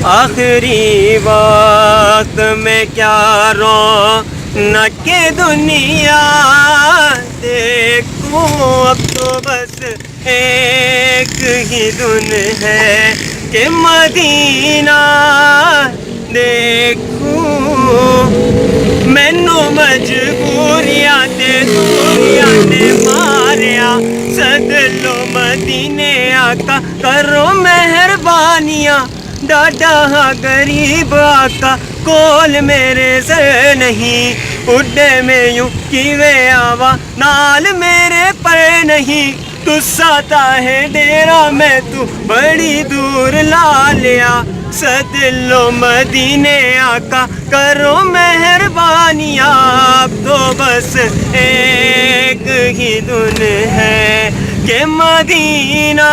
آخری وقت میں کیا رونق دنیا دیکھوں، اب تو بس ایک ہی دن ہے کہ مدینہ دیکھوں، مینوں مجبوریاں تے دوریاں نے ماریا، سد لو مدینے آقا کرو مہربانیاں، ڈاڈا ہاں غریب آقا کول میرے سر نہیں، اڈے میں یوں کیویں آوا نال میرے پر نہیں، تسا ہے ڈیرا میں تو بڑی دور لا لیا، سد لو مدینے آقا کرو مہربانیاں، اب تو بس ایک ہی دن ہے کہ مدینہ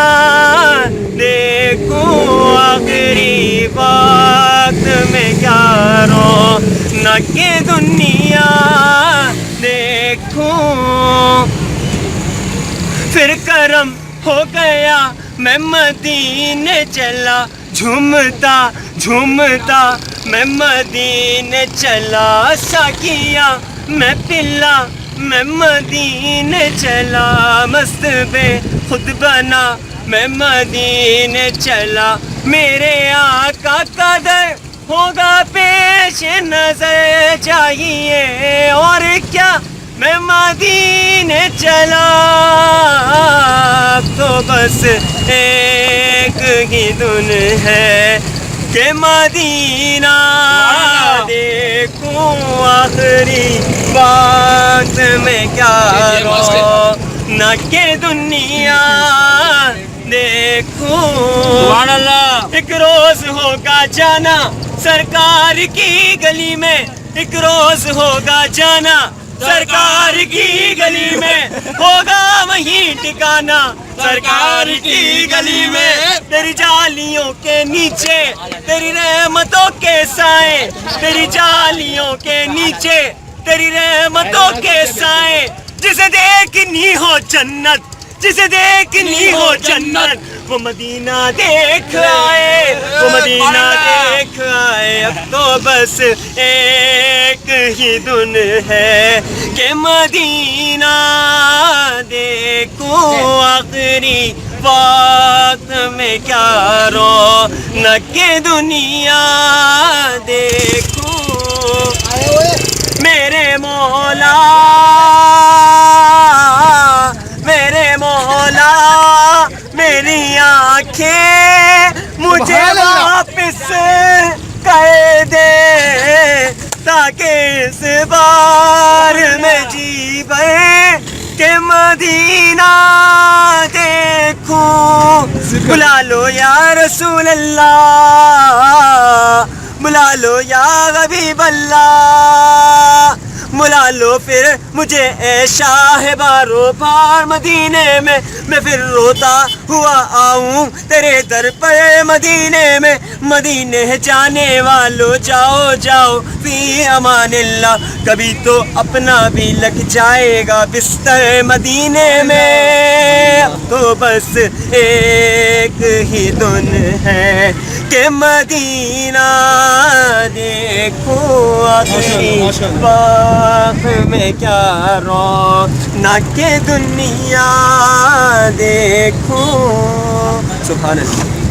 دیکھوں، آخری وقت میں کیا رونق دنیا دیکھوں، پھر کرم ہو گیا میں مدینے چلا، جھومتا جھومتا میں مدینے چلا، ساقیا میں پلا میں مدینے چلا، مست بے خود بنا میں مدینے چلا، میرے آقا قدر ہوگا پیش نظر چاہیے، اور کیا میں مدینے چلا، تو بس ایک ہی دن ہے کہ مدینہ دیکھوں، آخری وقت میں کیا رونق دنیا دیکھوں، ایک روز ہوگا جانا سرکار کی گلی میں، ایک روز ہوگا جانا سرکار کی گلی میں، ہوگا وہیں ٹھکانا سرکار کی گلی میں، تیری جالیوں کے نیچے تیری رحمتوں کے سائے، تیری جالیوں کے نیچے تیری رحمتوں کے سائے، جسے دیکھنی ہو جنت جسے دیکھنی ہو جنت وہ مدینہ دیکھ آئے، وہ مدینہ دیکھ آئے، اب تو بس ایک ہی دن ہے کہ مدینہ دیکھوں، آخری وقت میں کیا رونق دنیا دیکھوں، میرے مولا میرے مولا میری آنکھیں مجھے واپس کر دے، تاکہ اس بار میں جی بھر کہ مدینہ دیکھوں، بلا لو یا رسول اللہ، بلا لو یا حبیب اللہ، بلا لو پھر مجھے اے شاہ بارو بار مدینے میں پھر روتا ہوا آؤں تیرے در پر مدینے میں، مدینے جانے والو جاؤ جاؤ فی امان اللہ، کبھی تو اپنا بھی لگ جائے گا بستر مدینے میں، تو بس ایک ہی دن ہے کہ مدینہ دیکھوں، آخری وقت میں کیا رونق دنیا دیکھوں، سبحان اللہ۔